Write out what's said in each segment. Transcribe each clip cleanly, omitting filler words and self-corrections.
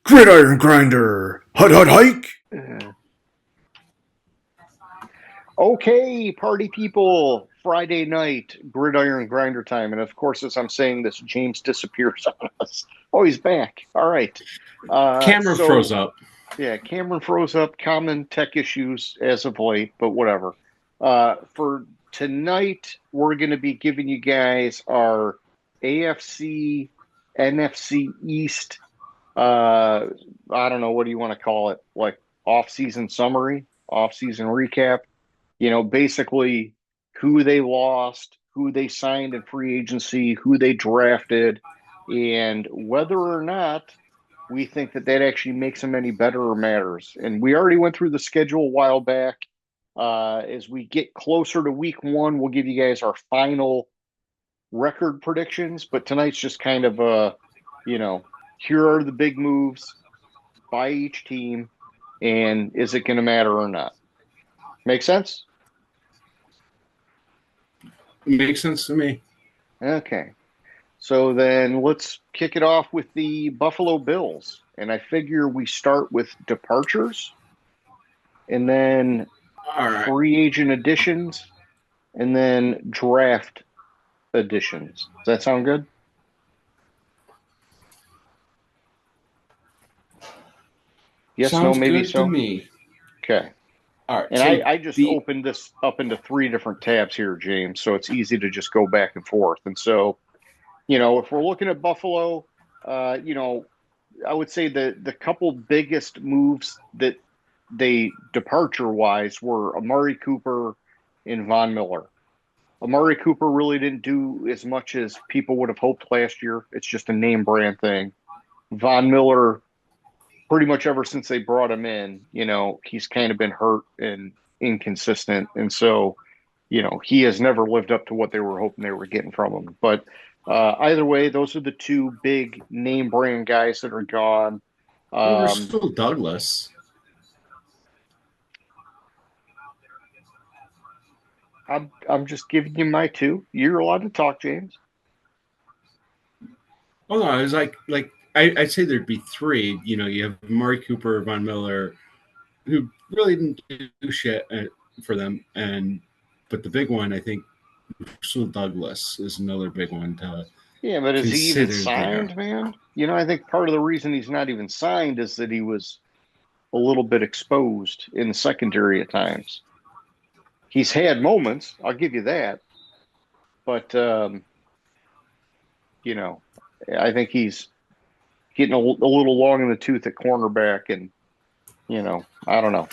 Gridiron Grinder, hut hut hike. Okay, party people, Friday night, Gridiron Grinder time. And of course, as I'm saying this, James disappears on us. Oh, he's back. All right. Camera froze up. Yeah, Cameron froze up. Common tech issues as of late, but whatever. For tonight, we're going to be giving you guys our AFC, NFC East, I don't know, what do you want to call it? Like off-season summary, off-season recap. Basically who they lost, who they signed in free agency, who they drafted, and whether or not we think that that actually makes them any better or matters. And we already went through the schedule a while back. As we get closer to week one, we'll give you guys our final record predictions. But tonight's just kind of here are the big moves by each team, and is it going to matter or not? Make sense? Makes sense to me. Okay. So then let's kick it off with the Buffalo Bills. And I figure we start with departures and then free agent additions and then draft additions. Does that sound good? Yes, Sounds no, maybe good so. To me. Okay. All right. And so I just opened this up into three different tabs here, James, so it's easy to just go back and forth. And so, if we're looking at Buffalo, I would say the couple biggest moves that they departure-wise were Amari Cooper and Von Miller. Amari Cooper really didn't do as much as people would have hoped last year. It's just a name brand thing. Von Miller, pretty much ever since they brought him in, he's kind of been hurt and inconsistent. And so, he has never lived up to what they were hoping they were getting from him. But either way, those are the two big name brand guys that are gone. There's still Douglas. I'm just giving you my two. You're allowed to talk, James. Oh, no, I was I'd say there'd be three. You have Amari Cooper, Von Miller, who really didn't do shit for them, but the big one, I think, Russell Douglas is another big one to. Yeah, but is he even signed, man? I think part of the reason he's not even signed is that he was a little bit exposed in the secondary at times. He's had moments, I'll give you that, but I think he's getting a little long in the tooth at cornerback, and I don't know.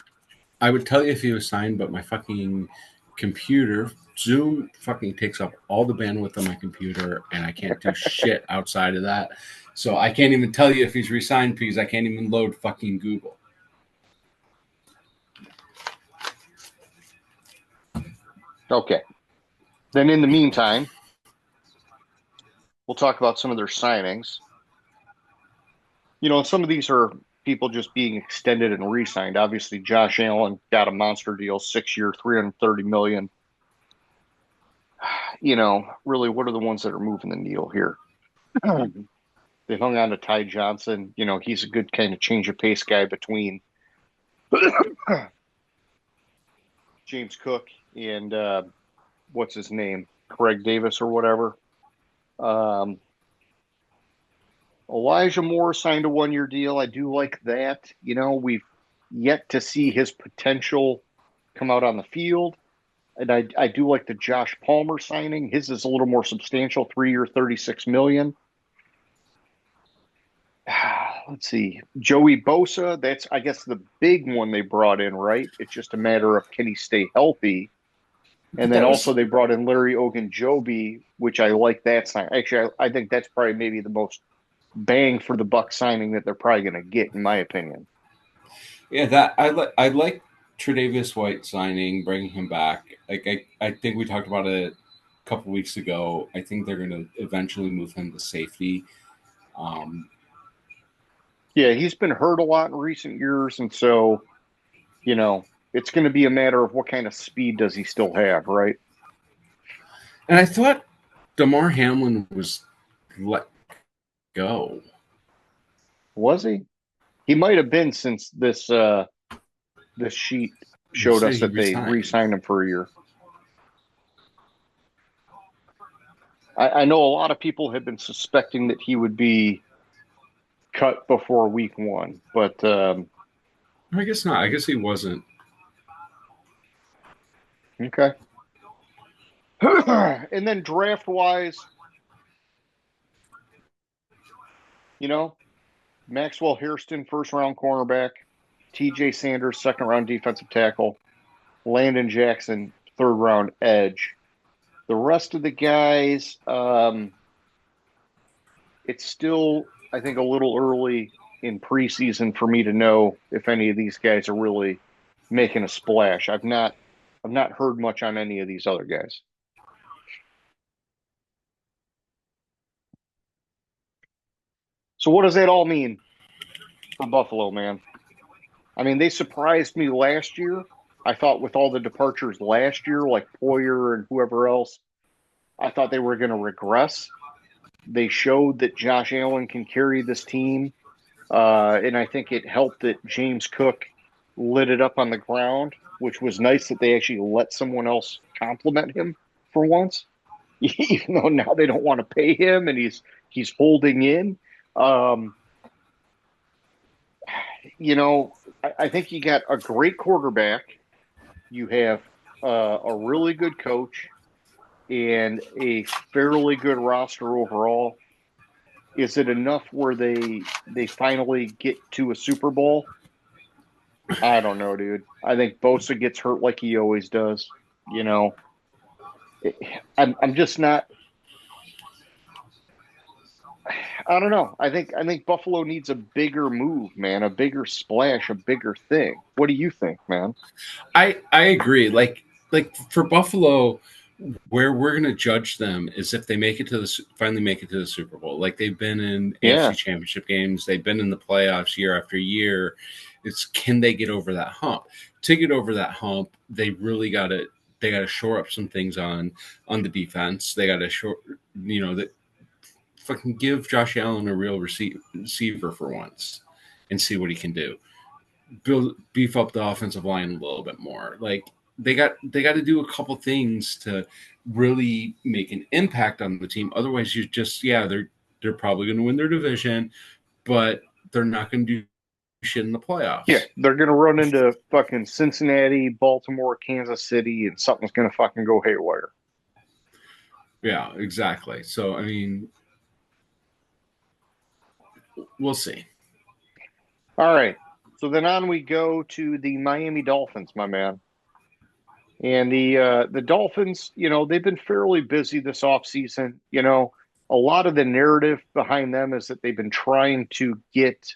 I would tell you if he was signed, but my fucking computer, Zoom, fucking takes up all the bandwidth on my computer, and I can't do shit outside of that. So I can't even tell you if he's re-signed because I can't even load fucking Google. Okay. Then in the meantime, we'll talk about some of their signings. Some of these are people just being extended and re-signed. Obviously, Josh Allen got a monster deal, 6-year, $330 million. Really, what are the ones that are moving the needle here? They hung on to Ty Johnson. He's a good kind of change of pace guy between James Cook and what's his name? Craig Davis or whatever. Elijah Moore signed a 1-year deal. I do like that. We've yet to see his potential come out on the field. And I do like the Josh Palmer signing. His is a little more substantial, 3-year, $36 million. Let's see. Joey Bosa, that's, I guess, the big one they brought in, right? It's just a matter of can he stay healthy? And then also they brought in Larry Ogunjobi, which I like that sign. Actually, I think that's probably maybe the most bang for the buck signing that they're probably going to get, in my opinion. Yeah, that I like Tre'Davious White signing, bringing him back. I think we talked about it a couple weeks ago. I think they're going to eventually move him to safety. Yeah, he's been hurt a lot in recent years, and so, it's going to be a matter of what kind of speed does he still have, right? And I thought DeMar Hamlin was let go. Was he? He might have been since this sheet They showed say us he that they resigned. re-signed him for a year. I know a lot of people have been suspecting that he would be cut before week 1, but I guess not. I guess he wasn't. okay. And then draft wise, you know, Maxwell Hairston, first round cornerback, TJ Sanders, second round defensive tackle, Landon Jackson, third round edge. The rest of the guys, it's still, I think, a little early in preseason for me to know if any of these guys are really making a splash. I've not heard much on any of these other guys. So what does that all mean for Buffalo, man? I mean, they surprised me last year. I thought with all the departures last year, like Poyer and whoever else, I thought they were going to regress. They showed that Josh Allen can carry this team. And I think it helped that James Cook lit it up on the ground, which was nice that they actually let someone else compliment him for once, even though now they don't want to pay him and he's holding in. Um, I think you got a great quarterback. You have a really good coach and a fairly good roster overall. Is it enough where they finally get to a Super Bowl? I don't know, dude. I think Bosa gets hurt like he always does. You know, I'm just not. I don't know. I think Buffalo needs a bigger move, man, a bigger splash, a bigger thing. What do you think, man? I agree. Like for Buffalo, where we're going to judge them is if they make it to finally make it to the Super Bowl. Like they've been in Yeah, AFC Championship games, they've been in the playoffs year after year. It's can they get over that hump? To get over that hump, they got to shore up some things on the defense. They got to shore, that fucking give Josh Allen a real receiver for once and see what he can do. Beef up the offensive line a little bit more. Like they got to do a couple things to really make an impact on the team. Otherwise, they're probably going to win their division, but they're not going to do shit in the yeah. playoffs. They're gonna run into fucking Cincinnati, Baltimore, Kansas City, and something's gonna fucking go haywire. Yeah, exactly. So I mean, we'll see. All right. So then on we go to the Miami Dolphins, my man. And the Dolphins, they've been fairly busy this offseason. A lot of the narrative behind them is that they've been trying to get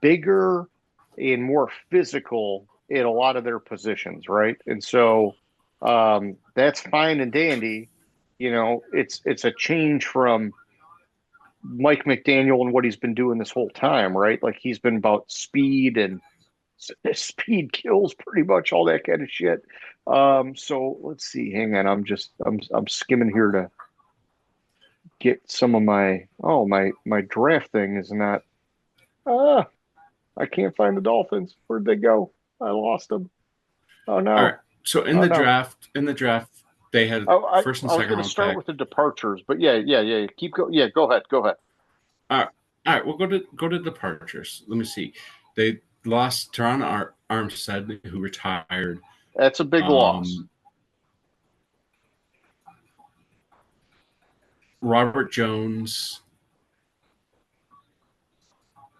bigger and more physical in a lot of their positions, right? And so that's fine and dandy. It's a change from Mike McDaniel and what he's been doing this whole time, right? Like he's been about speed and speed kills pretty much all that kind of shit. So let's see. Hang on. I'm skimming here to get some of my draft thing is not. Ah, I can't find the Dolphins. Where'd they go? I lost them. Oh All right. no. So Oh no. In the draft, they had Oh, I, first and I was second going to round start pick. with the departures, but yeah. Keep going. Yeah, go ahead. Go ahead. All right, We'll go to departures. Let me see. They lost Teron Armstead, who retired. That's a big loss. Robert Jones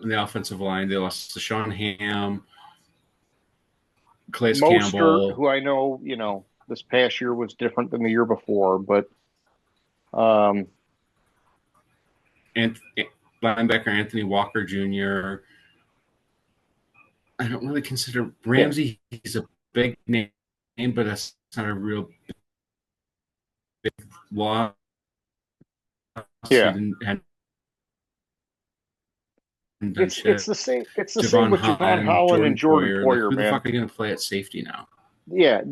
in the offensive line. They lost to Sean Ham, Calais Mostert, Campbell, who I know, this past year was different than the year before, but um, and linebacker Anthony Walker Jr. I don't really consider yeah, Ramsey. He's a big name, but that's not a real big loss. He yeah. hadn't done It's shit. the same. It's the same Javon with Javon Holland, Holland and Jordan Jordan Poyer. Like, Poyer, who the man. fuck are going to play at safety now? Yeah,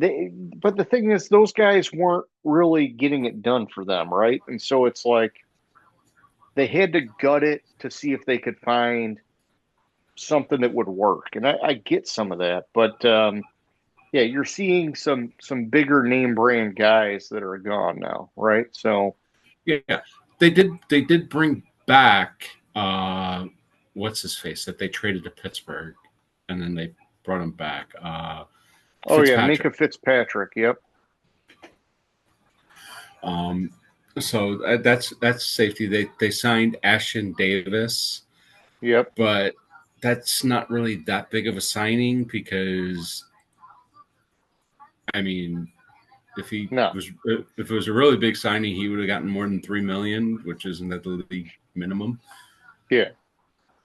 but the thing is, those guys weren't really getting it done for them, right? And so it's like they had to gut it to see if they could find something that would work. And I get some of that, but yeah, you're seeing some bigger name brand guys that are gone now, right? So Yeah, they did bring back what's his face that they traded to Pittsburgh, and then they brought him back. oh yeah, Fitzpatrick. Minka Fitzpatrick. Yep. Um, so that's safety. They signed Ashton Davis, Yep. but that's not really that big of a signing because I mean, No. if it was a really big signing, he would have gotten more than 3 million, which isn't at the league minimum. Yeah.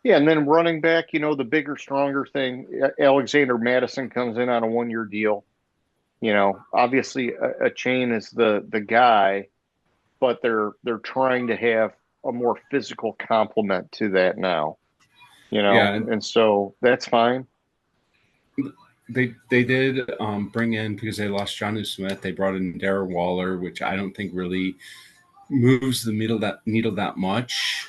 Yeah, and then running back, the bigger, stronger thing, Alexander Madison comes in on a 1 year deal. Obviously a chain is the guy, but they're trying to have a more physical complement to that now. Yeah, And so that's fine. they did bring in because they lost Johnny Smith. They brought in Darren Waller, which I don't think really moves the needle that much.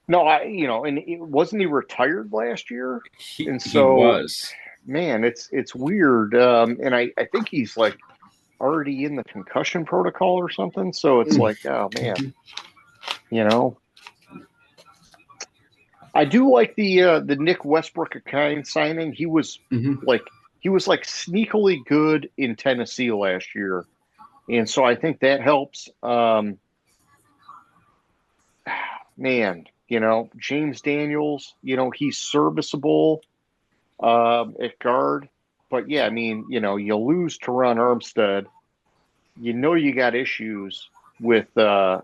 No, and wasn't he retired last year? And He so, was. man, it's weird. And I think he's like already in the concussion protocol or something. So it's like, oh man, you know. I do like the Nick Westbrook kind signing. Mm-hmm. He was like sneakily good in Tennessee last year, and so I think that helps. Man, James Daniels, he's serviceable at guard, but yeah, I mean, you lose Teron Armstead, you got issues with Tua.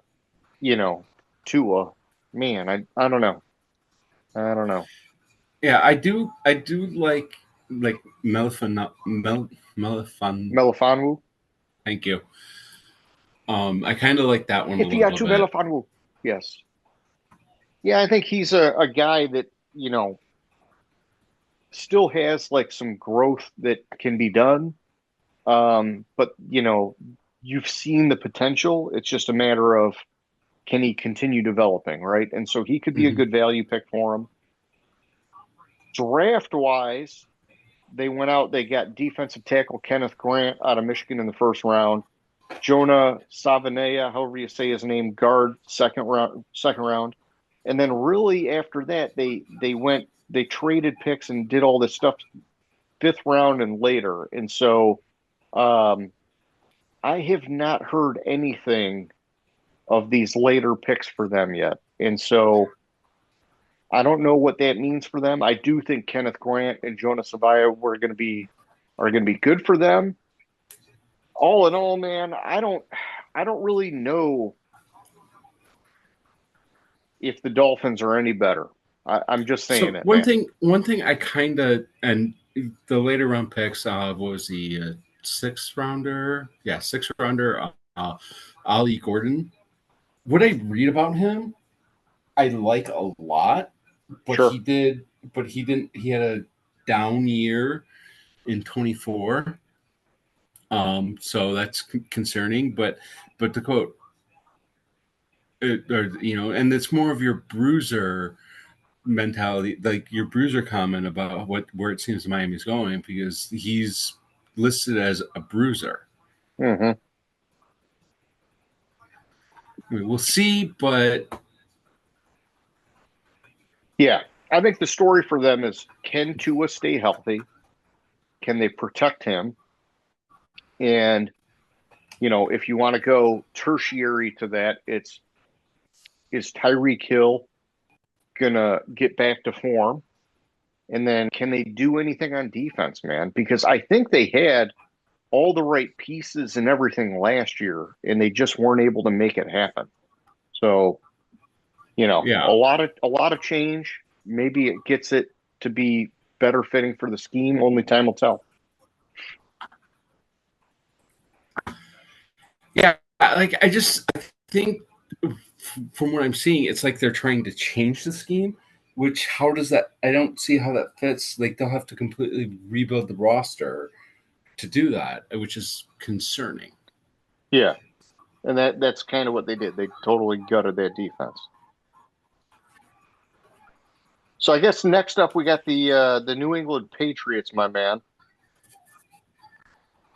Man, I don't know. I don't know. Yeah, I do like Melifan. Melifonwu. Thank you. I kind of like that one a little Ifiatu bit. Melifonwu. Yes. Yeah, I think he's a guy that, still has like some growth that can be done. But you've seen the potential. It's just a matter of can he continue developing, right? And so he could be a Mm-hmm. good value pick for him. Draft wise, they went out, they got defensive tackle Kenneth Grant out of Michigan in the first round. Jonah Savanea, however you say his name, guard second round. And then really after that, they traded picks and did all this stuff fifth round and later. And so I have not heard anything of these later picks for them yet. And so I don't know what that means for them. I do think Kenneth Grant and Jonah Savaya are going to be good for them. All in all, man, I don't really know if the Dolphins are any better. I'm just saying So it, one man. thing I kind of and the later round picks was the sixth rounder, yeah, sixth rounder, Ali Gordon. What I read about him, I like a lot, but Sure. he didn't. He had a down year in 24, so that's concerning. But the quote, and it's more of your bruiser mentality, like your bruiser comment about where it seems Miami's going, because he's listed as a bruiser. Mm-hmm. I mean, we'll see, but Yeah, I think the story for them is can Tua stay healthy? Can they protect him? And if you want to go tertiary to that, is Tyreek Hill gonna get back to form? And then can they do anything on defense, man? Because I think they had all the right pieces and everything last year, and they just weren't able to make it happen. So, yeah, a lot of change. Maybe it gets it to be better fitting for the scheme. Only time will tell. yeah. Like I think from what I'm seeing, it's like they're trying to change the scheme. Which how does that? I don't see how that fits. Like they'll have to completely rebuild the roster to do that, which is concerning. Yeah, and that's kind of what they did. They totally gutted that defense. So I guess next up we got the New England Patriots, my man.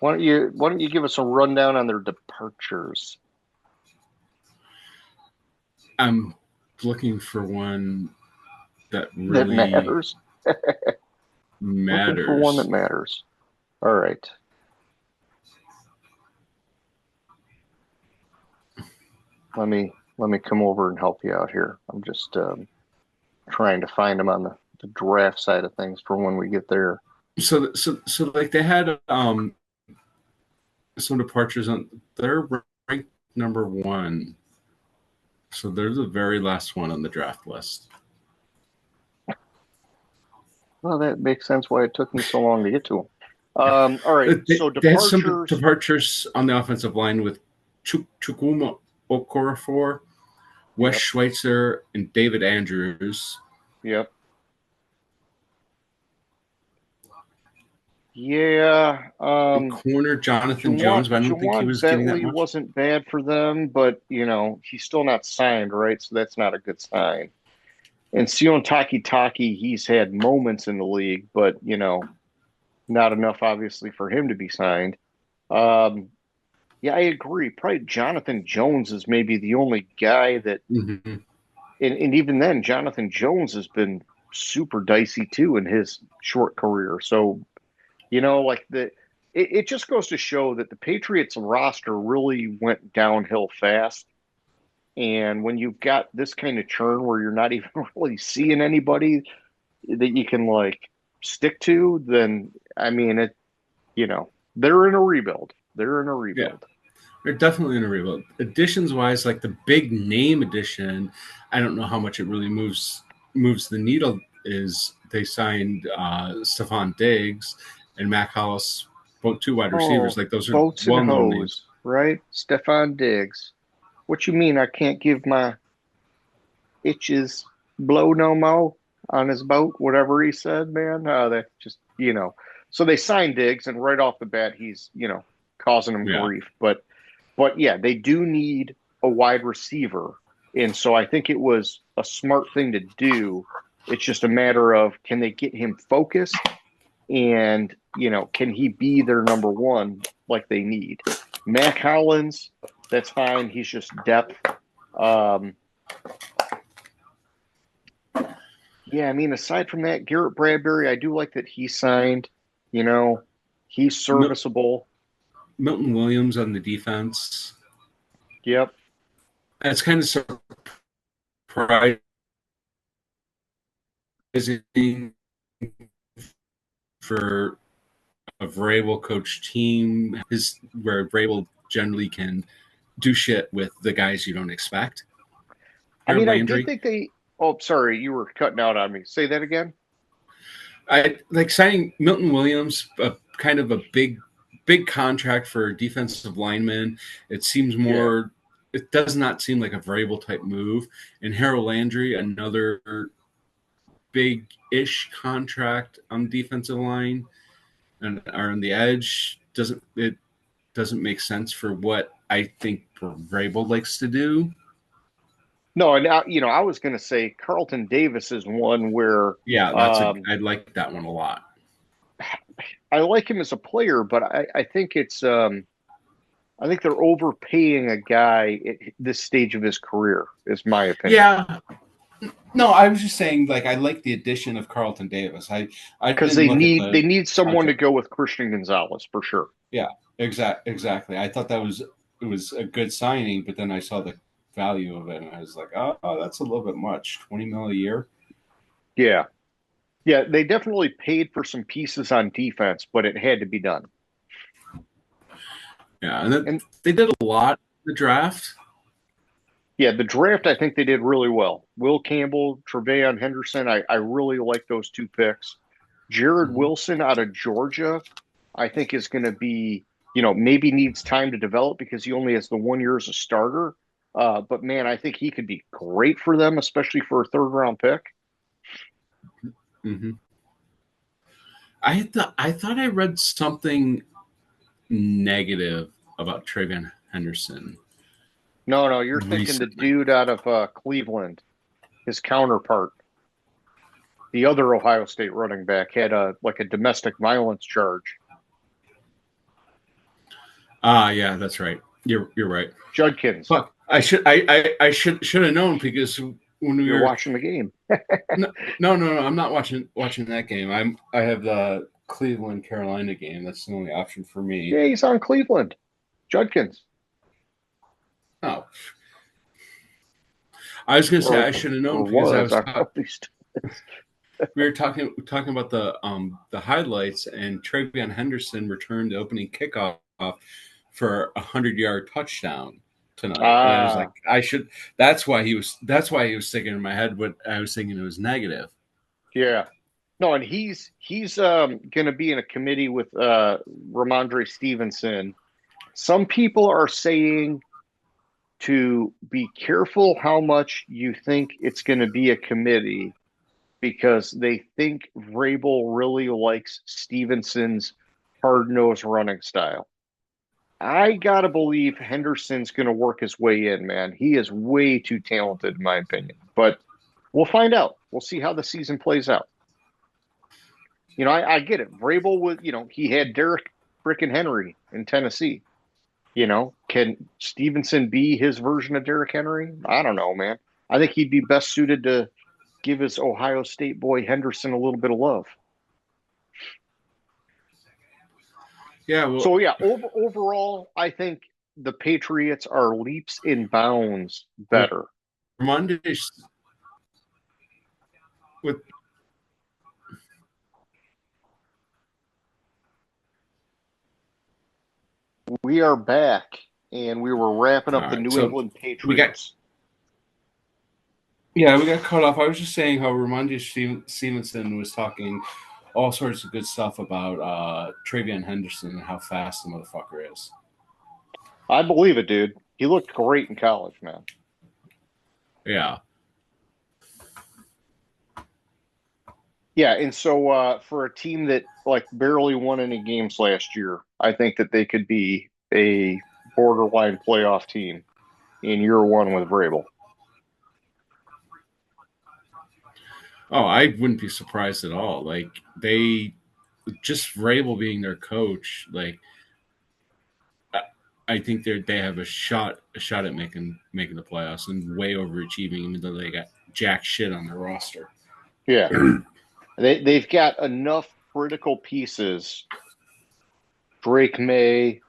Why don't you give us a rundown on their departures? I'm looking for one that That really matters. Looking for one that matters. matters. All right. Let me come over and help you out here. I'm just trying to find them on the draft side of things for when we get there. So like they had some departures on. They're ranked number one, so they're the very last one on the draft list. Well, that makes sense why it took me so long to get to them. All right. So They had some departures. departures on the offensive line with Chukwuma Okorafor, Wes Yep. Schweitzer, and David Andrews. Yep. Yeah. Corner Jonathan Jones, but I don't think he Juwan was getting that Bentley much. wasn't bad for them, but he's still not signed, right? So that's not a good sign. And Sion Taki, he's had moments in the league, but not enough obviously for him to be signed. Um, yeah, I agree. Probably Jonathan Jones is maybe the only guy that, Mm-hmm. and even then, Jonathan Jones has been super dicey too in his short career. So, like it just goes to show that the Patriots roster really went downhill fast. And when you've got this kind of churn where you're not even really seeing anybody that you can like stick to, then I mean they're in a rebuild. They're in a Yeah, rebuild. they're definitely in a rebuild. Additions wise, like the big name addition, I don't know how much it really moves the needle. Is they signed Stephon Diggs and Mac Hollis, both two wide receivers. Oh, Like those are boats and well known names. hose, right? Stefan Diggs. What you mean I can't give my itches blow no mo on his boat? Whatever he said, man. That just So they signed Diggs, and right off the bat, he's causing them Yeah. grief. But yeah, they do need a wide receiver, and so I think it was a smart thing to do. It's just a matter of can they get him focused, and can he be their number one like they need? Mac Hollins, that's fine. He's just depth. Um, yeah, I mean, aside from that, Garrett Bradbury, I do like that he signed. He's serviceable. Milton Williams on the defense. Yep. That's kind of surprising for a Vrabel coach team, where Vrabel generally can do shit with the guys you don't expect. I Harold mean, I did Landry. think they. Oh, sorry, you were cutting out on me. Say that again. I like signing Milton Williams, kind of a big contract for a defensive lineman. It seems more. Yeah. It does not seem like a Vrabel type move. And Harold Landry, another big-ish contract on defensive line and are on the edge. Doesn't make sense for what I think Vrabel likes to do. No, and I was going to say Carlton Davis is one where I like that one a lot. I like him as a player, but I think it's I think they're overpaying a guy at this stage of his career, is my opinion. Yeah. No, I was just saying, like, I like the addition of Carlton Davis. Because they need someone to go with Christian Gonzalez for sure. Yeah, exactly. I thought it was a good signing, but then I saw the value of it, and I was like, oh, that's a little bit much. $20 million a year. Yeah, yeah. They definitely paid for some pieces on defense, but it had to be done. Yeah, and they did a lot in the draft. Yeah, the draft, I think they did really well. Will Campbell, Tre'Veon Henderson, I really like those two picks. Jared Wilson out of Georgia, I think is going to be, maybe needs time to develop because he only has the 1 year as a starter. But man, I think he could be great for them, especially for a third round pick. Mm-hmm. I thought I read something negative about Tre'Veon Henderson. No, you're thinking the dude out of Cleveland, his counterpart. the other Ohio State running back, had a domestic violence charge. Yeah, that's right. You're right. Judkins, Fuck. I should have known because when we you're were watching the game. no, I'm not watching that game. I have the Cleveland Carolina game. That's the only option for me. Yeah, he's on Cleveland. Judkins. Oh, I was gonna say I should have known because I was we were talking about the highlights, and Travion Henderson returned the opening kickoff for a 100-yard touchdown tonight. And I was like, I should. That's why he was sticking in my head. But I was thinking it was negative. Yeah. No, and he's going to be in a committee with Ramondre Stevenson. Some people are saying to be careful how much you think it's going to be a committee, because they think Vrabel really likes Stevenson's hard-nosed running style. I got to believe Henderson's going to work his way in, man. He is way too talented, in my opinion. But we'll find out. We'll see how the season plays out. I get it. Vrabel was, he had Derrick frickin' Henry in Tennessee. Can Stevenson be his version of Derrick Henry? I don't know, man. I think he'd be best suited to give his Ohio State boy Henderson a little bit of love. Yeah. Well, so, overall, I think the Patriots are leaps and bounds better. Mondays with we are back, and we were wrapping up the New England Patriots. We got cut off. I was just saying how Ramondre Stevenson was talking all sorts of good stuff about Travion Henderson and how fast the motherfucker is. I believe it, dude. He looked great in college, man. Yeah. Yeah, and so for a team that barely won any games last year, I think that they could be a borderline playoff team in year one with Vrabel. Oh, I wouldn't be surprised at all. They just Vrabel being their coach, I think they have a shot at making the playoffs and way overachieving, even though they got jack shit on their roster. Yeah. They've got enough critical pieces. Drake May,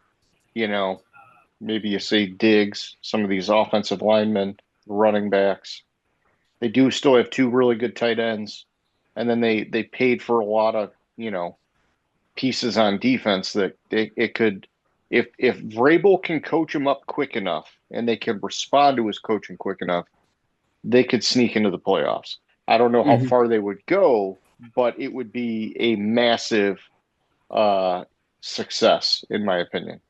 maybe you say Diggs, some of these offensive linemen, running backs. They do still have two really good tight ends. And then they paid for a lot of, pieces on defense that it could, if Vrabel can coach them up quick enough and they can respond to his coaching quick enough, they could sneak into the playoffs. I don't know how far they would go, but it would be a massive success, in my opinion.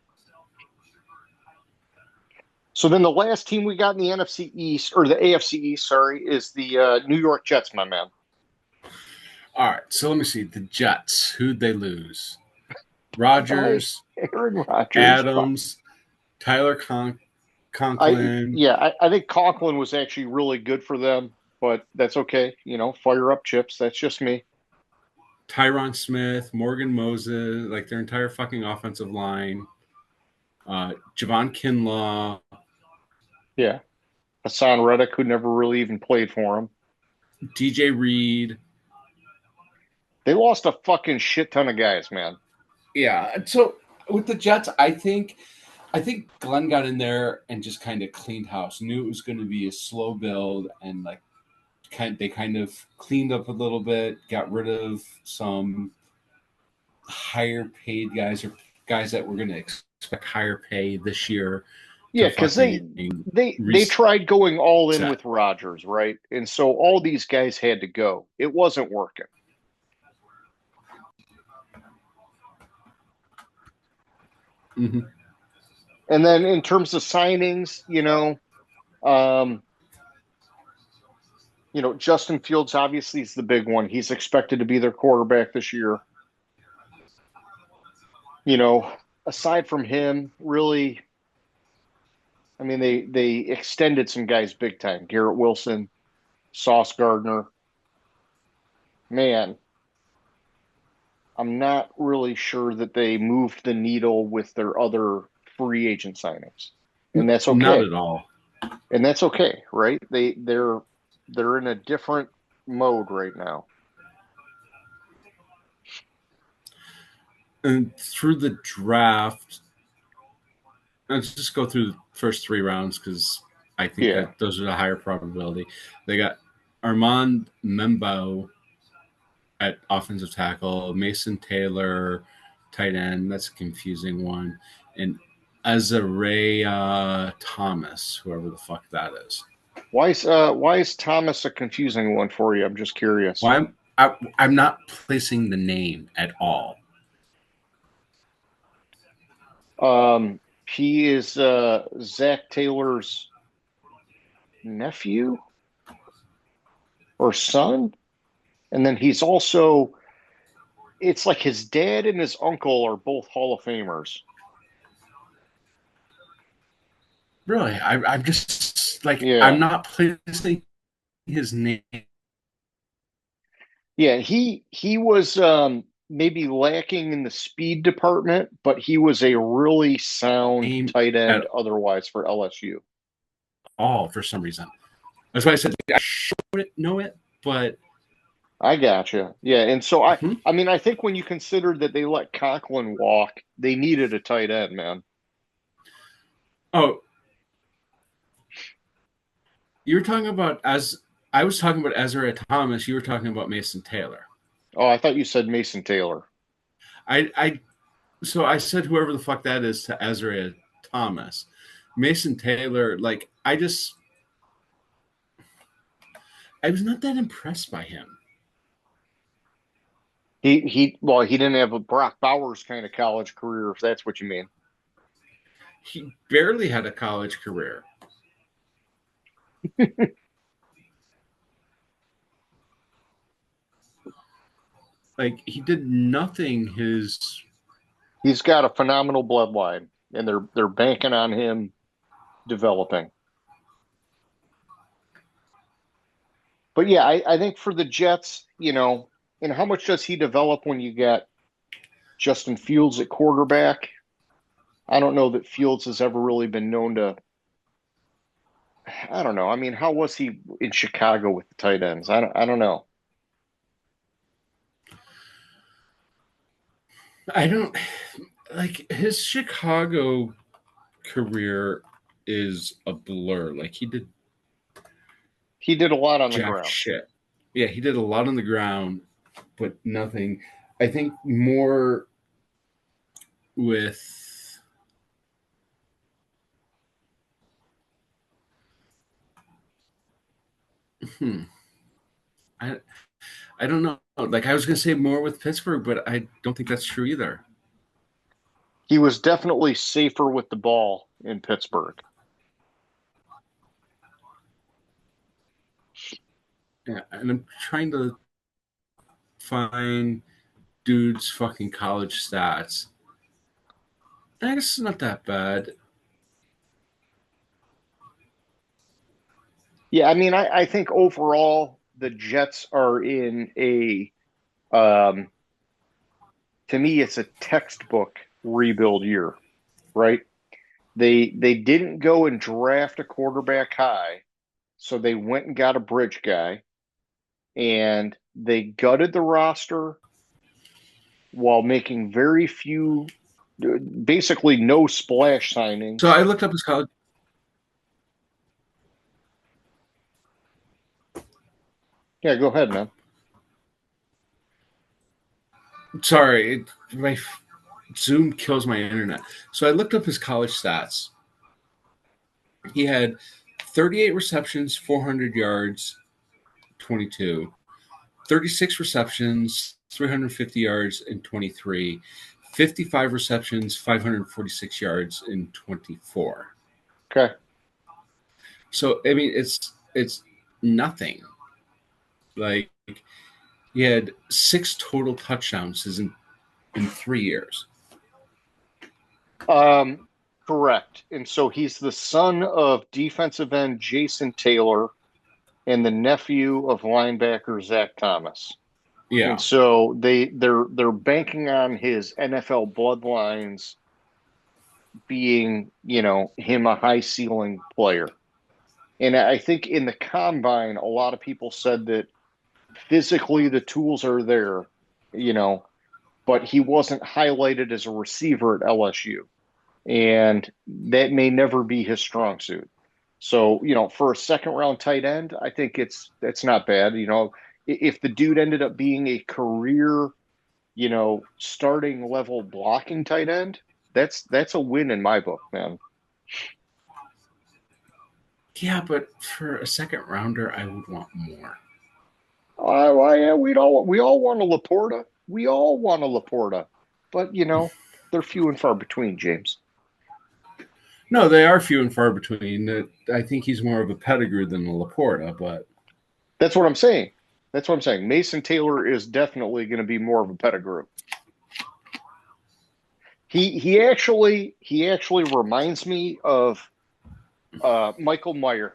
So then the last team we got in the NFC East, or the AFC East, is the New York Jets, my man. All right, so let me see. The Jets, who'd they lose? Rodgers, Aaron Rodgers, Adams, Tyler Conklin. I think Conklin was actually really good for them, but that's okay. Fire up chips. That's just me. Tyron Smith, Morgan Moses, their entire fucking offensive line. Javon Kinlaw. Yeah. Hassan Reddick, who never really even played for him. DJ Reed. They lost a fucking shit ton of guys, man. Yeah. So with the Jets, I think Glenn got in there and just kind of cleaned house. Knew it was going to be a slow build, and they kind of cleaned up a little bit, got rid of some higher paid guys or guys that were going to expect higher pay this year. Yeah, because they tried going all in with Rodgers, right? And so all these guys had to go. It wasn't working. Mm-hmm. And then in terms of signings, Justin Fields obviously is the big one. He's expected to be their quarterback this year. Aside from him, really, I mean, they extended some guys big time. Garrett Wilson, Sauce Gardner. man, I'm not really sure that they moved the needle with their other free agent signings, and that's Not okay. at all. And that's okay, right? They're in a different mode right now. And through the draft, let's just go through the first 3 rounds because I think Yeah. that those are the higher probability. They got Armand Membo at offensive tackle, Mason Taylor, tight end. That's a confusing one. And Azariah Thomas, whoever the fuck that is. Why is Thomas a confusing one for you? I'm just curious. Well, I'm not placing the name at all. He is Zach Taylor's nephew or son, and then he's also it's like his dad and his uncle are both Hall of Famers. Really, I'm just like I'm Yeah. not placing his name Yeah, he was maybe lacking in the speed department, but he was a really sound tight at end otherwise for LSU. all for some reason. That's why I said I should know it, but I gotcha. Yeah, and so hmm? I mean I think when you consider that they let Conklin walk, they needed a tight end, man. Oh, you were talking about as I was talking about Ezra Thomas. You were talking about Mason Taylor. Oh, I thought you said Mason Taylor. I so I said whoever the fuck that is to Ezra Thomas. Mason Taylor, like I was not that impressed by him. He didn't have a Brock Bowers kind of college career, if that's what you mean. He barely had a college career. Like he did nothing He's got a phenomenal bloodline, and they're banking on him developing. But yeah, I think for the Jets, and how much does he develop when you get Justin Fields at quarterback? I don't know that Fields has ever really been known to. I don't know. I mean, how was he in Chicago with the tight ends? I don't know. I don't like his Chicago career is a blur. Like He did a lot on the jack ground. shit. Yeah, he did a lot on the ground, but nothing. I think more with hmm, I I don't know. Like I was gonna say more with Pittsburgh, but I don't think that's true either. He was definitely safer with the ball in Pittsburgh. Yeah, and I'm trying to find dude's fucking college stats. I guess it's not that bad. Yeah, I mean, I think overall the Jets are in um, to me, it's a textbook rebuild year, right? They didn't go and draft a quarterback high, so they went and got a bridge guy, and they gutted the roster while making very few, basically no splash signings. So I looked up his college. Yeah, go ahead, man. Sorry, my Zoom kills my internet. So I looked up his college stats. He had 38 receptions, 400 yards, 22. 36 receptions, 350 yards, and 23. 55 receptions, 546 yards, and 24. Okay. So I mean, it's nothing. Like he had 6 total touchdowns in 3 years. Correct. And so he's the son of defensive end Jason Taylor and the nephew of linebacker Zach Thomas. Yeah. And so they're banking on his NFL bloodlines being, him a high ceiling player. And I think in the combine, a lot of people said that physically the tools are there, you know, but he wasn't highlighted as a receiver at LSU. And that may never be his strong suit. So, for a second round tight end, I think that's not bad. If the dude ended up being a career, starting level blocking tight end, that's a win in my book, man. Yeah, but for a second rounder, I would want more. Yeah, we all want a Laporta. We all want a Laporta, but they're few and far between, James. No, they are few and far between. I think he's more of a Pettigrew than a Laporta, but That's what I'm saying. That's what I'm saying. Mason Taylor is definitely going to be more of a Pettigrew. He actually reminds me of Michael Mayer,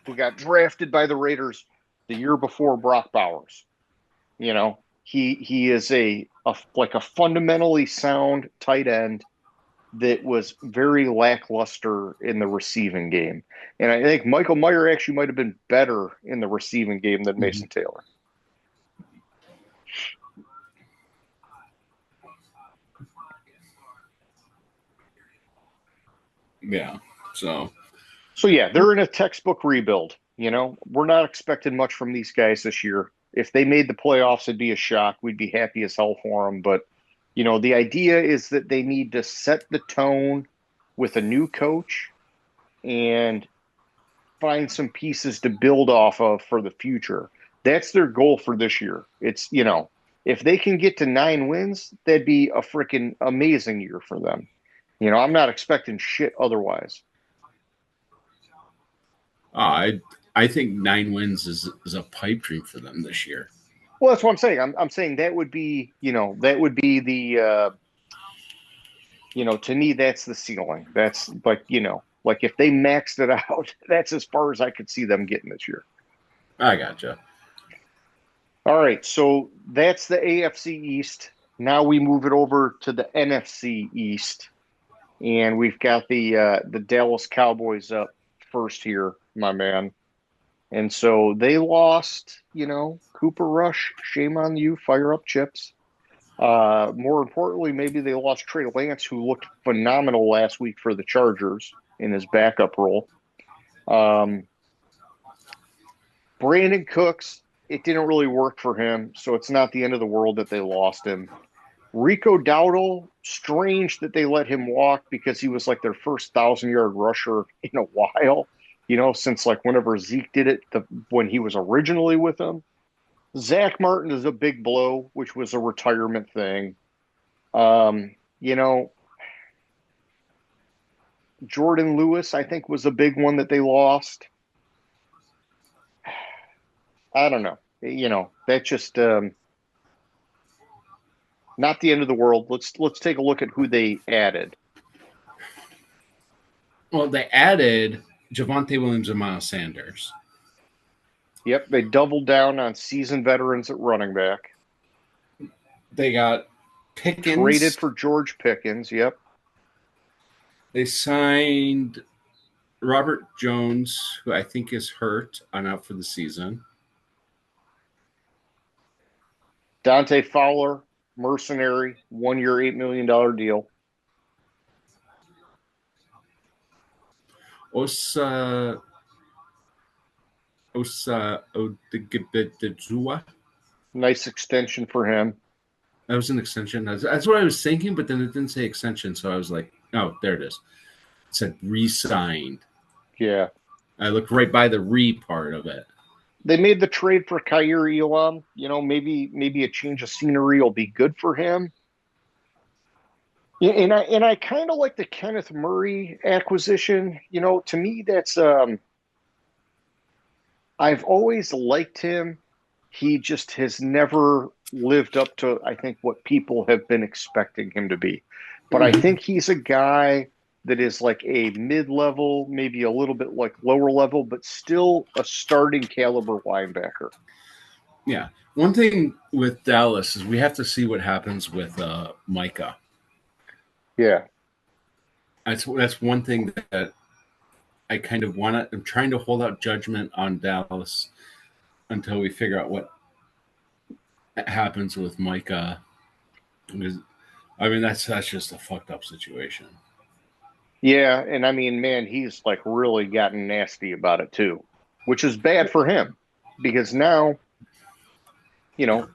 who got drafted by the Raiders the year before Brock Bowers. He is like a fundamentally sound tight end that was very lackluster in the receiving game. And I think Michael Mayer actually might have been better in the receiving game than Mason Taylor. yeah. So yeah, they're in a textbook rebuild. We're not expecting much from these guys this year. If they made the playoffs, it'd be a shock. We'd be happy as hell for them. But, the idea is that they need to set the tone with a new coach and find some pieces to build off of for the future. That's their goal for this year. It's, if they can get to 9 wins, that'd be a freaking amazing year for them. I'm not expecting shit otherwise. I think 9 wins is a pipe dream for them this year. Well, that's what I'm saying. I'm saying that would be, the, to me, that's the ceiling. That's like, like if they maxed it out, that's as far as I could see them getting this year. I gotcha. All right. So that's the AFC East. Now we move it over to the NFC East. And we've got the Dallas Cowboys up first here, my man. And so they lost, Cooper Rush. Shame on you. Fire up chips. More importantly, maybe they lost Trey Lance, who looked phenomenal last week for the Chargers in his backup role. Brandon Cooks, it didn't really work for him, so it's not the end of the world that they lost him. Rico Dowdle, strange that they let him walk because he was like their first 1,000-yard rusher in a while, since like whenever Zeke did it when he was originally with them. Zach Martin is a big blow, which was a retirement thing. Jordan Lewis, I think, was a big one that they lost. I don't know. That's just not the end of the world. Let's take a look at who they added. Well, they added Javonte Williams and Miles Sanders. Yep, they doubled down on seasoned veterans at running back. They got Pickens. Traded for George Pickens, yep. They signed Robert Jones, who I think is hurt and out for the season. Dante Fowler, mercenary, 1-year, $8 million deal. Osa Odigibetejua. Nice extension for him. That was an extension. That's what I was thinking, but then it didn't say extension, so I was like, oh, there it is. It said re-signed. Yeah. I looked right by the re part of it. They made the trade for Kaiir Elam. Maybe a change of scenery will be good for him. Yeah, and I kind of like the Kenneth Murray acquisition. To me, that's I've always liked him. He just has never lived up to, I think, what people have been expecting him to be. But I think he's a guy that is like a mid-level, maybe a little bit like lower level, but still a starting caliber linebacker. Yeah. One thing with Dallas is we have to see what happens with Micah. Yeah. That's one thing that I kind of want to. I'm trying to hold out judgment on Dallas until we figure out what happens with Micah. Because, I mean, that's just a fucked up situation. Yeah, and I mean, man, he's like really gotten nasty about it too, which is bad for him because now,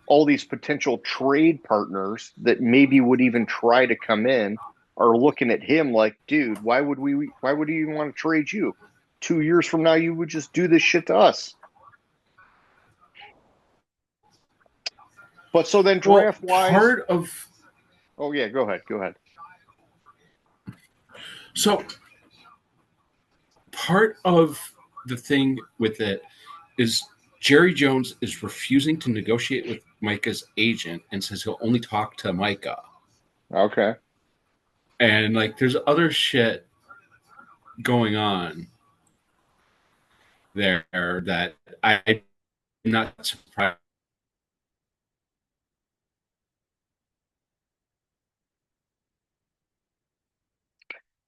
all these potential trade partners that maybe would even try to come in are looking at him like, dude, why would we even want to trade you? 2 years from now, you would just do this shit to us. But so then Well, draft wise, oh yeah, go ahead, go ahead. so part of the thing with it is Jerry Jones is refusing to negotiate with Micah's agent and says he'll only talk to Micah. Okay. And like there's other shit going on there that I'm not surprised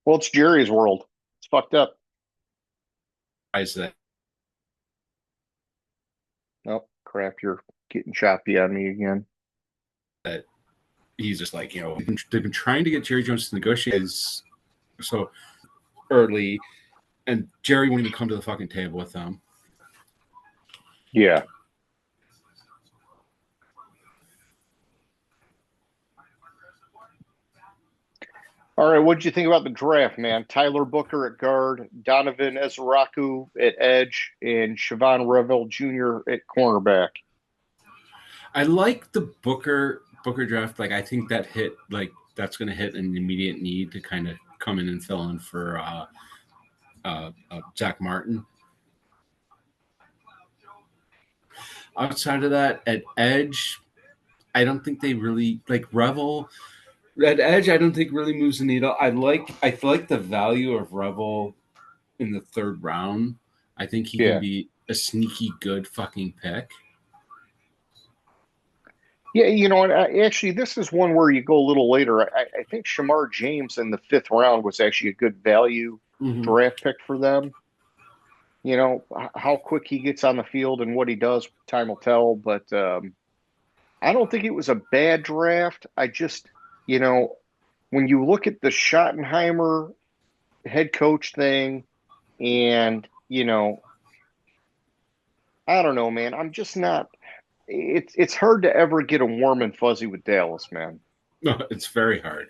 Well, it's Jerry's world. It's fucked up. that Oh, crap, you're getting choppy on me again. he's just like, they've been trying to get Jerry Jones to negotiate so early, and Jerry won't even come to the fucking table with them. Yeah. All right, what did you think about the draft, man? Tyler Booker at guard, Donovan Ezraku at edge, and Siobhan Revel Jr. at cornerback. I like the Booker draft. Like I think that hit like that's going to hit an immediate need to kind of come in and fill in for Zach Martin. Outside of that, at edge, I don't think they really like Revel. At edge, I don't think really moves the needle. I like the value of Revel in the third round. I think he can be a sneaky good fucking pick. Yeah, what? Actually, this is one where you go a little later. I think Shamar James in the fifth round was actually a good value draft pick for them. How quick he gets on the field and what he does, time will tell. But I don't think it was a bad draft. I just, when you look at the Schottenheimer head coach thing, and I don't know, man. I'm just not. It's hard to ever get a warm and fuzzy with Dallas, man. No, it's very hard.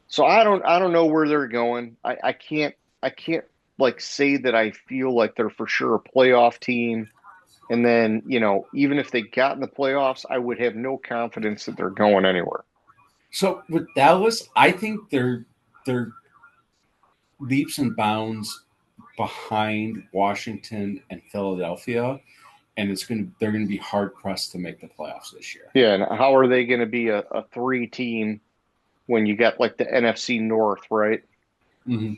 So I don't know where they're going. I can't like say that I feel like they're for sure a playoff team. And then, even if they got in the playoffs, I would have no confidence that they're going anywhere. So with Dallas, I think they're leaps and bounds behind Washington and Philadelphia, and they're gonna be hard pressed to make the playoffs this year. Yeah, and how are they going to be a three team when you got like the NFC North, right? Mm-hmm.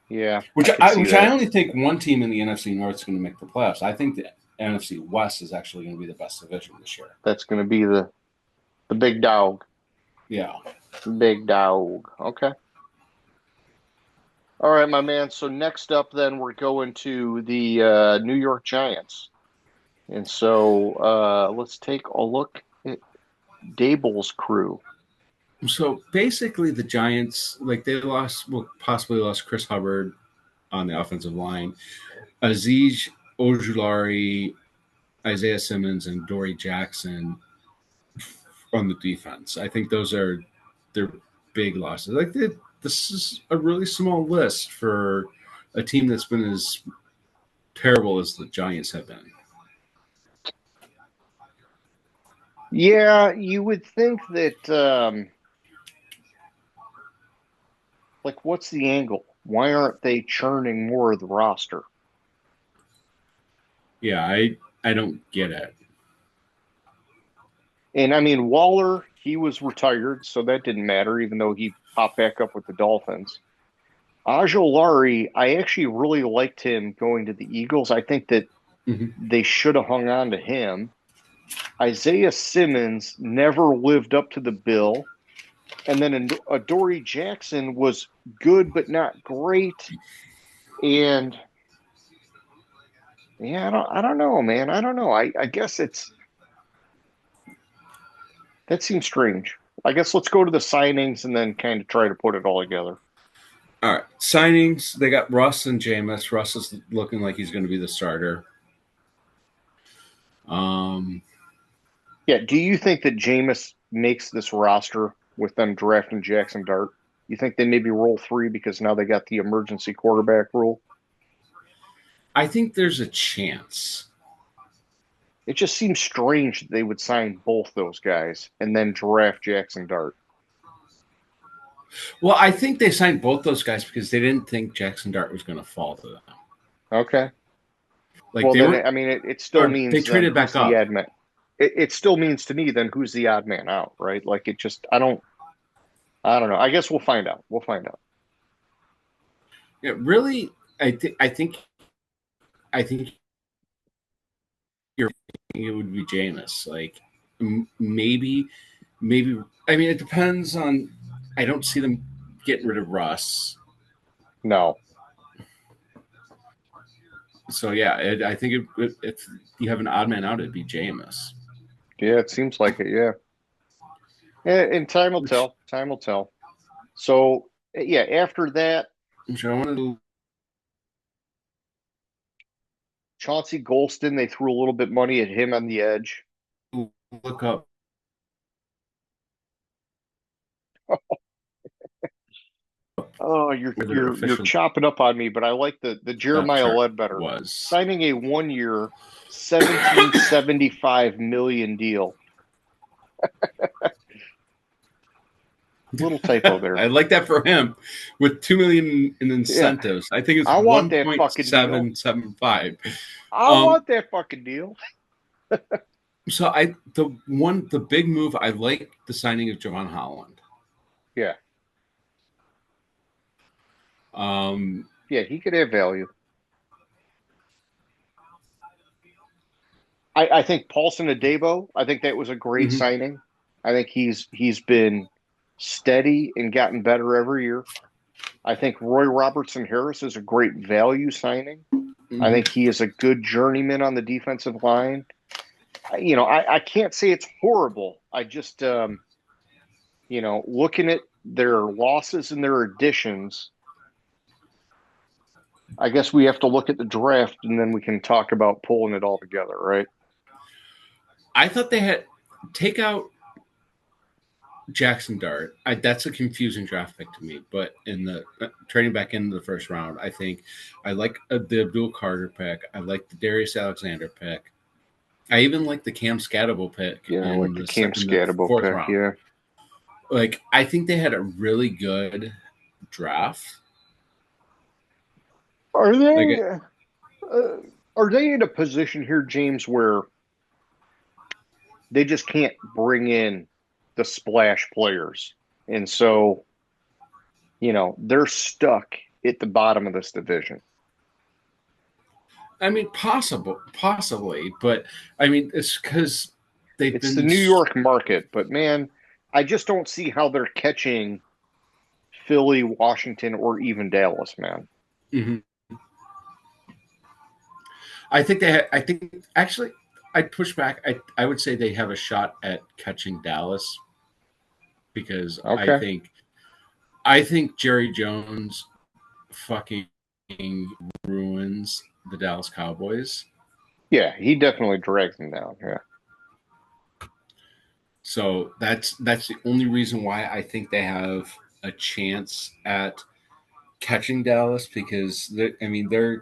Yeah, which I only think one team in the NFC North is going to make the playoffs. I think the NFC West is actually going to be the best division this year. That's going to be the big dog. Yeah, big dog. Okay. All right, my man. So next up, then we're going to the New York Giants, and so let's take a look at Dable's crew. So basically, the Giants, like they possibly lost Chris Hubbard on the offensive line, Aziz Ojulari, Isaiah Simmons, and Dory Jackson on the defense. I think those are their big losses. This is a really small list for a team that's been as terrible as the Giants have been. Yeah, you would think that. Like, what's the angle? Why aren't they churning more of the roster? Yeah, I don't get it. And I mean, Waller, he was retired, so that didn't matter, even though he popped back up with the Dolphins. Ojulari, I actually really liked him going to the Eagles. I think that They should have hung on to him. Isaiah Simmons never lived up to the bill. And then Adoree Jackson was good, but not great. And yeah, I don't know, man. I don't know. I guess that seems strange. I guess let's go to the signings and then kind of try to put it all together. All right, signings. They got Russ and Jameis. Russ is looking like he's going to be the starter. Yeah. Do you think that Jameis makes this roster with them drafting Jackson Dart? You think they maybe roll 3 because now they got the emergency quarterback rule? I think there's a chance. It just seems strange that they would sign both those guys and then draft Jackson Dart. Well, I think they signed both those guys because they didn't think Jackson Dart was going to fall to them. Okay. Like well, they then, were, I mean, it still means they traded back up. It still means to me then who's the odd man out, right? Like it just, I don't know. I guess we'll find out. We'll find out. Yeah, really, I think you're it would be Jameis. Like maybe. I mean, it depends on. I don't see them getting rid of Russ. No. So yeah, I think if you have an odd man out, it'd be Jameis. Yeah, it seems like it. Yeah. And time will tell. Time will tell. So yeah, after that, Which I wanted to Chauncey Golston, they threw a little bit money at him on the edge. look up. Oh, you're chopping up on me, but I like the Jeremiah Ledbetter was signing a 1-year, $17.75 million deal. Little typo there. I like that for him with $2 million in incentives. Yeah. I think it's I want that fucking deal. 1.775. I want that fucking deal. So the big move, I like the signing of Javon Holland. Yeah. Yeah, he could have value. I think Paulson Adebo, I think that was a great signing. I think he's been steady and gotten better every year. I think Roy Robertson Harris is a great value signing. I think he is a good journeyman on the defensive line. I can't say it's horrible. I just, looking at their losses and their additions, I guess we have to look at the draft and then we can talk about pulling it all together, right? I thought they had take out Jackson Dart. That's a confusing draft pick to me, but in the trading back into the first round, I think I like the Abdul Carter pick. I like the Darius Alexander pick. I even like the Cam Scatterable pick. Yeah, I like the Cam Scatterable pick, round. Yeah. Like, I think they had a really good draft. Are they in a position here, James, where they just can't bring in the splash players? And so, they're stuck at the bottom of this division. I mean, possibly, but I mean, it's because it's the New York market, but man, I just don't see how they're catching Philly, Washington, or even Dallas, man. Mm-hmm. I think actually, I'd push back. I would say they have a shot at catching Dallas because I think Jerry Jones fucking ruins the Dallas Cowboys. Yeah, he definitely drags them down. Yeah. So that's the only reason why I think they have a chance at catching Dallas because they're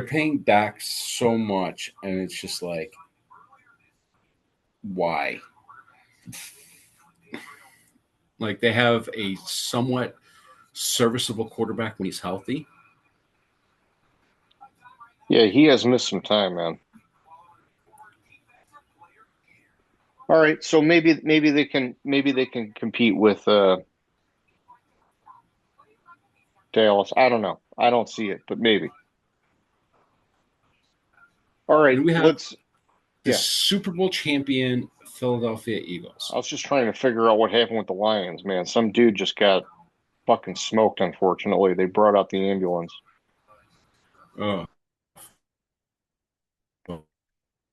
paying back so much and it's just like why? Like they have a somewhat serviceable quarterback when he's healthy. Yeah, he has missed some time, man. All right, so maybe they can compete with Dallas. I don't know. I don't see it, but maybe. All right, And we have let's. the Yeah, Super Bowl champion Philadelphia Eagles. I was just trying to figure out what happened with the Lions, man. Some dude just got fucking smoked. Unfortunately, they brought out the ambulance. Oh,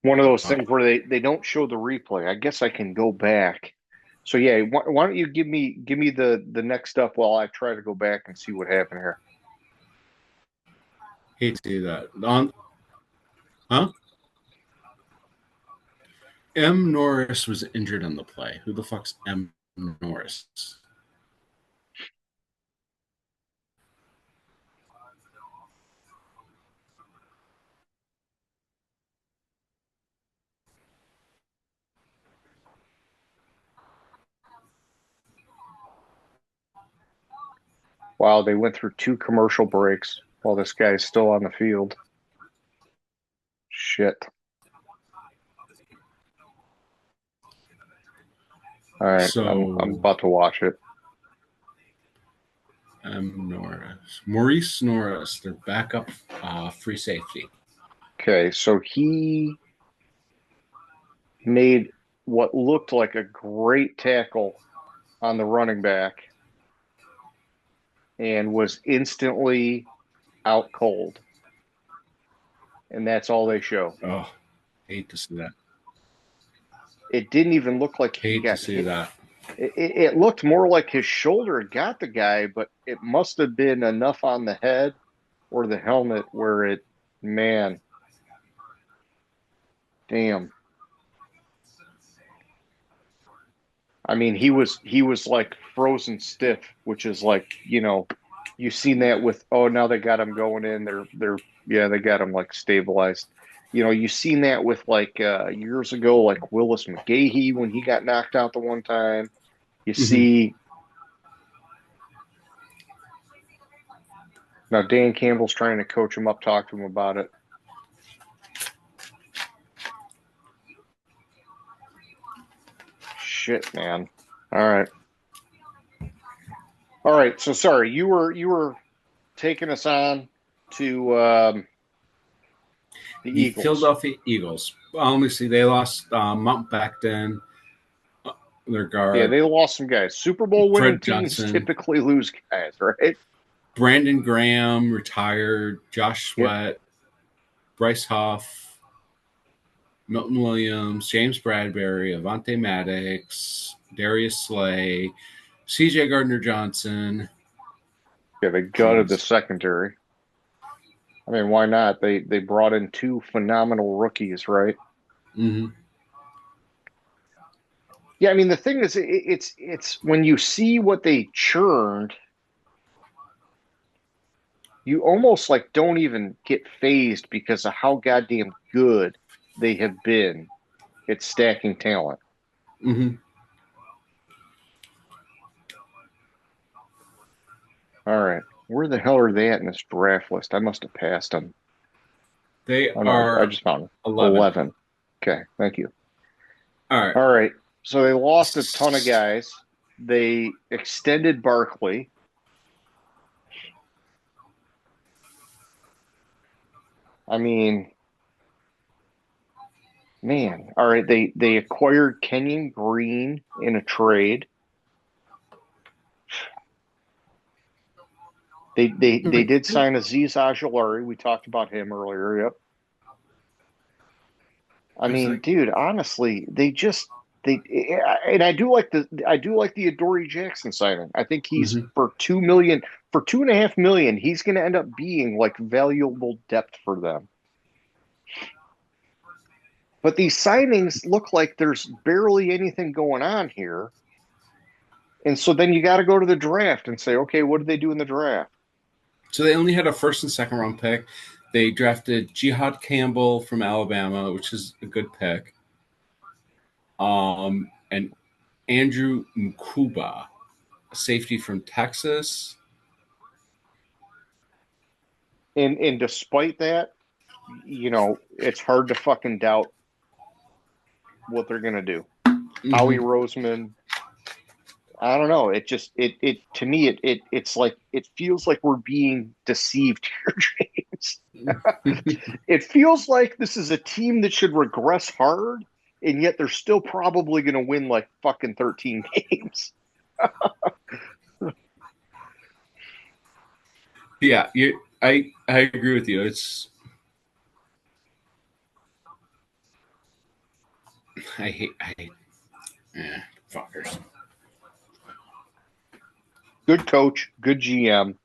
One of those things where they don't show the replay. I guess I can go back. So yeah, why don't you give me the next stuff while I try to go back and see what happened here. hate to see that. Huh? M. Norris was injured on the play. Who the fuck's M. Norris? Wow, they went through 2 commercial breaks while this guy's still on the field. Shit. All right, So I'm about to watch it. M. Norris. Maurice Norris, their backup free safety. Okay, so he made what looked like a great tackle on the running back and was instantly out cold. And that's all they show. Oh, hate to see that. It didn't even look like he Hate got to see hit. that. It looked more like his shoulder got the guy, but it must have been enough on the head or the helmet where it, man, damn. I mean, he was like frozen stiff, which is like, you've seen that with, oh, now they got him going in. They got him like stabilized. You've seen that with like years ago, like Willis McGahee when he got knocked out the one time. You see now Dan Campbell's trying to coach him up, talk to him about it. Shit, man. All right. So sorry, you were taking us on to the Eagles. Philadelphia Eagles. Obviously, they lost Mount Becton, their guard. Yeah, they lost some guys. Super Bowl winning Fred teams Johnson. typically lose guys, right? Brandon Graham retired. Josh Sweat, Yep. Bryce Huff, Milton Williams, James Bradbury, Avante Maddox, Darius Slay, C.J. Gardner-Johnson. Yeah, they gutted the secondary. I mean, why not? They brought in 2 phenomenal rookies, right? Mm-hmm. Yeah, I mean the thing is, it's when you see what they churned, you almost like don't even get phased because of how goddamn good they have been at stacking talent. Mm-hmm. All right, where the hell are they at in this draft list? I must have passed them. They Oh, no, are I just found them. 11. Okay, thank you. All right. All right, so they lost a ton of guys. They extended Barkley. I mean, man. All right, they acquired Kenyon Green in a trade. They did sign Aziz Ojulari. We talked about him earlier. Yep. I mean, dude, honestly, and I do like the Adoree Jackson signing. I think he's for $2.5 million, he's going to end up being like valuable depth for them. But these signings look like there's barely anything going on here. And so then you got to go to the draft and say, okay, what did they do in the draft? So they only had a first and second round pick. They drafted Jihad Campbell from Alabama, which is a good pick. And Andrew Nkuba, a safety from Texas. And despite that, it's hard to fucking doubt what they're going to do. Mm-hmm. Howie Roseman, I don't know. It just to me it's like it feels like we're being deceived here, James. It feels like this is a team that should regress hard, and yet they're still probably going to win like fucking 13 games. Yeah, I agree with you. It's I fuckers. Good coach, good GM.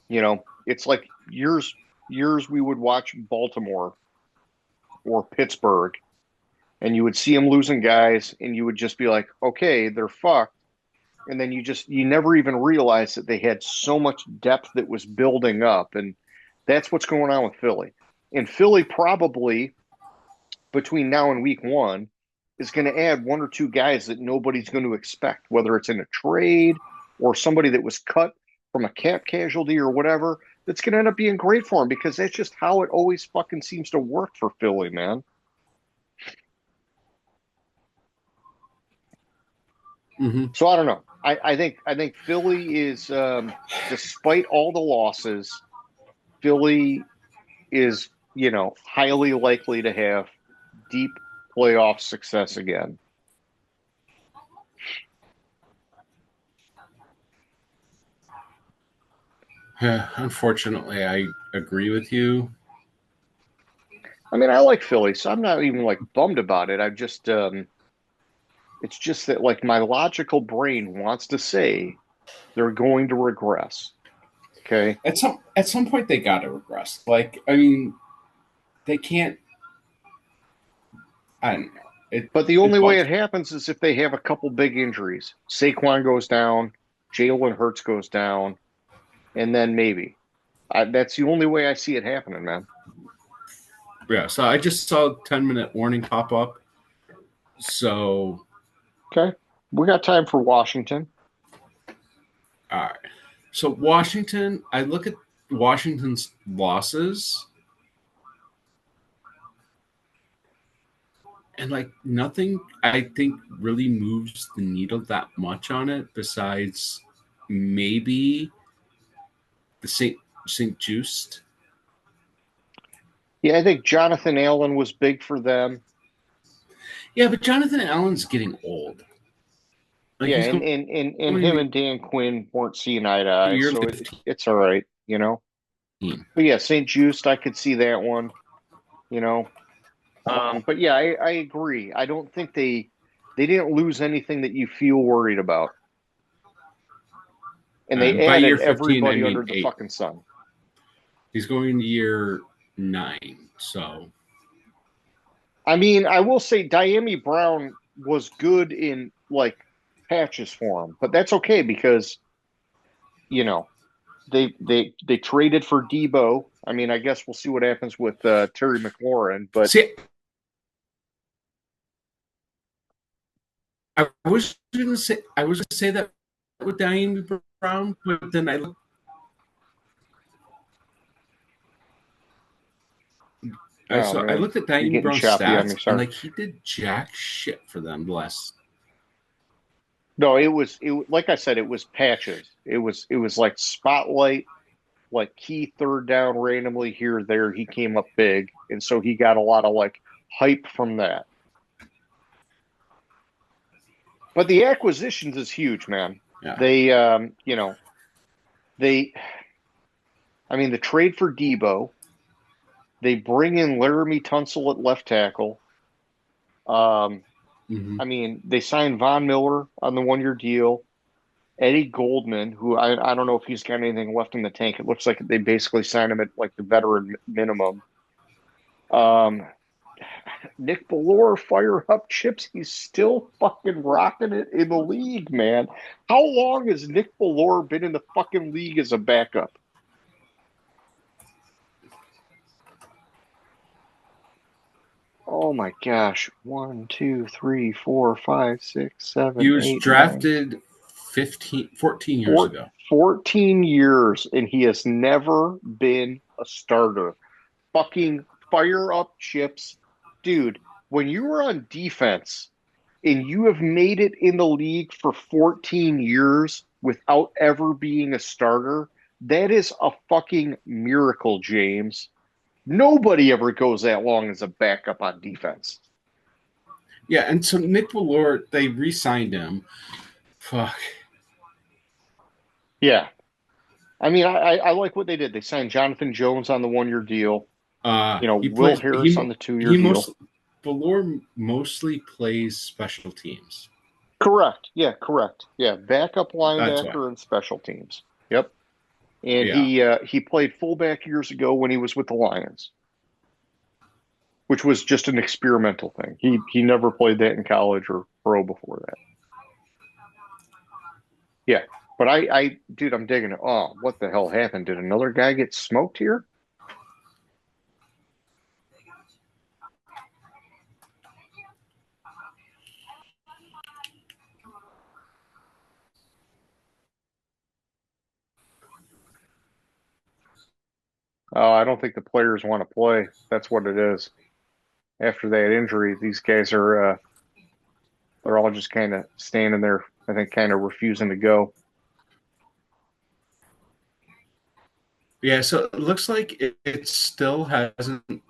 You know, it's like years we would watch Baltimore or Pittsburgh, and you would see them losing guys, and you would just be like, okay, they're fucked. And then you never even realized that they had so much depth that was building up. And that's what's going on with Philly. And Philly probably between now and week one is going to add one or two guys that nobody's going to expect, whether it's in a trade or somebody that was cut from a cap casualty or whatever. That's going to end up being great for him because that's just how it always fucking seems to work for Philly, man. Mm-hmm. So I don't know. I think Philly is, despite all the losses, Philly is, highly likely to have deep playoff success again. Unfortunately, I agree with you. I mean, I like Philly, so I'm not even like bummed about it. I just, it's just that like my logical brain wants to say they're going to regress. Okay. At some point they got to regress. Like, I mean, they can't. I don't know. But the only way it happens is if they have a couple big injuries. Saquon goes down, Jalen Hurts goes down, and then maybe. That's the only way I see it happening, man. Yeah, so I just saw a 10-minute warning pop up. So. Okay. We got time for Washington. All right. So Washington, I look at Washington's losses, and like nothing, I think, really moves the needle that much on it. Besides, maybe the St. Just. Yeah, I think Jonathan Allen was big for them. Yeah, but Jonathan Allen's getting old. Like yeah, and him and Dan Quinn weren't seeing eye to eye, so it's all right, But yeah, St. Just, I could see that one, But yeah, I agree. I don't think they didn't lose anything that you feel worried about. And they added 15, everybody under the fucking sun. He's going to year 9, so. I mean, I will say Diami Brown was good in like patches for him, but that's okay because they traded for Debo. I mean, I guess we'll see what happens with Terry McLaurin, but I was going to say that with Diami Brown, but then I looked at Diami Brown's stats, and like he did jack shit for them last. No, it was like I said, it was patches. It was like spotlight, like key third down randomly here or there. He came up big, and so he got a lot of like hype from that. But the acquisitions is huge, man. Yeah. They, I mean, the trade for Debo. They bring in Laramie Tunsil at left tackle. I mean, they signed Von Miller on the 1-year deal. Eddie Goldman, who I don't know if he's got anything left in the tank. It looks like they basically signed him at like the veteran minimum. Nick Bellore, fire up chips. He's still fucking rocking it in the league, man. How long has Nick Bellore been in the fucking league as a backup? Oh my gosh. 1, 2, 3, 4, 5, 6, 7. He was 8, drafted 14 years ago. 14 years, and he has never been a starter. Fucking fire up chips. Dude, when you were on defense and you have made it in the league for 14 years without ever being a starter, That is a fucking miracle, James. Nobody ever goes that long as a backup on defense. Yeah, and so Nick Bellore, they re-signed him. Fuck. Yeah. I mean, I like what they did. They signed Jonathan Jones on the 1 year deal. He Will plays. Harris on the 2 year He deal. most Bellore mostly plays special teams. Correct. Yeah, correct. Yeah, backup That's why. linebacker and special teams. Yep. And Yeah. he played fullback years ago when he was with the Lions, which was just an experimental thing. He never played that in college or pro before that. Yeah. But dude, I'm digging it. Oh, what the hell happened? Did another guy get smoked here? Oh, I don't think the players want to play. That's what it is. After that injury, these guys are they're all just kind of standing there, I think, kind of refusing to go. Yeah, so it looks like it still hasn't.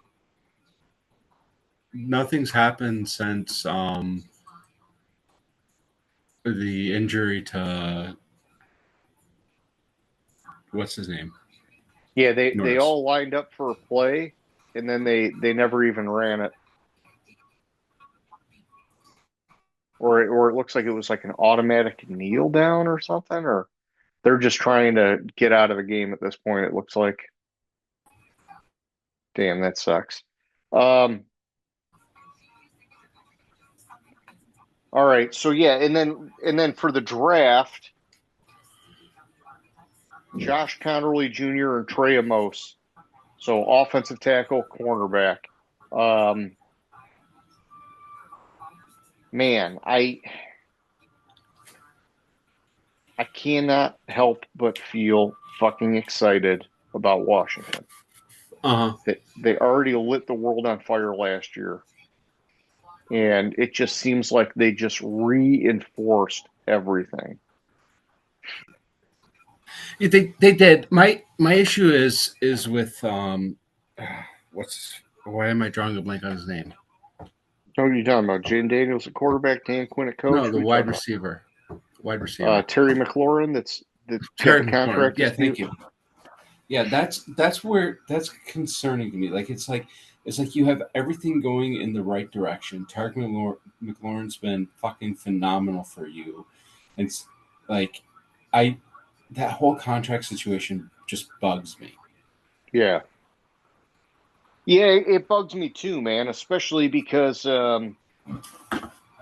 Nothing's happened since the injury to what's his name, Yeah, they Norris. all lined up for a play, and then they never even ran it, or it looks like it was like an automatic kneel down or something, or they're just trying to get out of the game at this point. It looks like. Damn, that sucks. Um, all right, so yeah, and then for the draft, Josh Connerly Jr. and Trey Amos. So offensive tackle, cornerback. Um, man, I cannot help but feel fucking excited about Washington. Uh-huh. They already lit the world on fire last year, and it just seems like they just reinforced everything. Yeah, they did. My issue is with why am I drawing a blank on his name? What are you talking about? Jaden Daniels at quarterback, Dan Quinn at coach. No, the Who are you wide talking receiver. Wide about? receiver. Terry McLaurin. That's got Terry the McLaurin. contract Yeah, thank dispute. you. Yeah, that's where that's concerning to me. It's like you have everything going in the right direction. McLaurin's been fucking phenomenal for you. It's like I that whole contract situation just bugs me. Yeah, yeah, it bugs me too, man. Especially because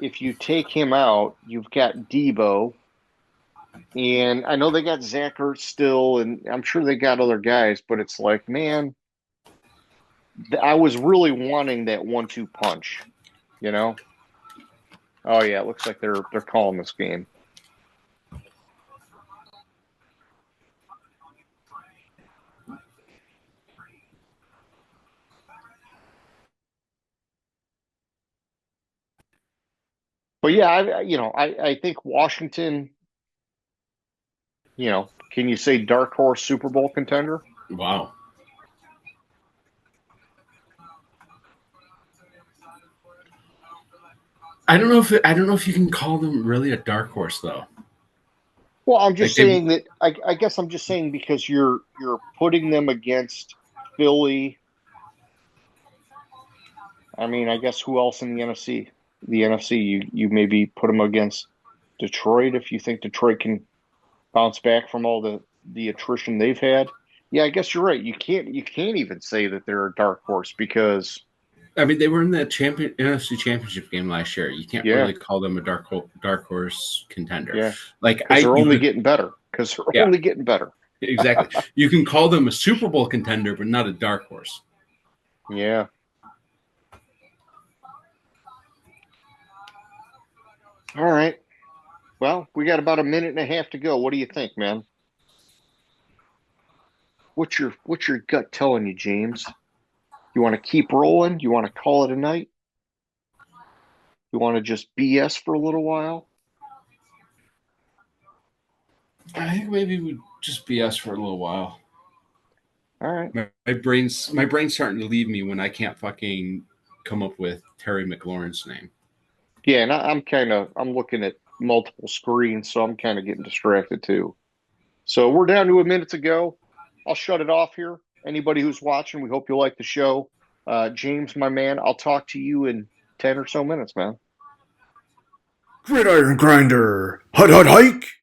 if you take him out, you've got Debo, and I know they got Zach Ertz still, and I'm sure they got other guys, but it's like, man, I was really wanting that 1-2 punch, you know? Oh yeah, it looks like they're calling this game. But yeah, I think Washington, can you say dark horse Super Bowl contender? Wow. I don't know if you can call them really a dark horse though. Well, I'm Like just they saying that I guess I'm just saying because you're putting them against Philly. I mean, I guess who else in the NFC? The NFC, you maybe put them against Detroit if you think Detroit can bounce back from all the attrition they've had. Yeah, I guess you're right. You can't even say that they're a dark horse because I mean, they were in the NFC Championship game last year. You can't yeah, really call them a dark horse contender. yeah, Like because they're you only could, getting better. Because they're yeah, only getting better. exactly. You can call them a Super Bowl contender, but not a dark horse. Yeah. All right. Well, we got about a minute and a half to go. What do you think, man? What's your gut telling you, James? You want to keep rolling? You want to call it a night? You want to just BS for a little while? I think maybe we'd just BS for a little while. All right. My brain's starting to leave me when I can't fucking come up with Terry McLaurin's name. Yeah, and I'm looking at multiple screens, so I'm kind of getting distracted too. So we're down to a minute to go. I'll shut it off here. Anybody who's watching, we hope you like the show. James, my man, I'll talk to you in 10 or so minutes, man. Gridiron Grinder. Hut hut hike.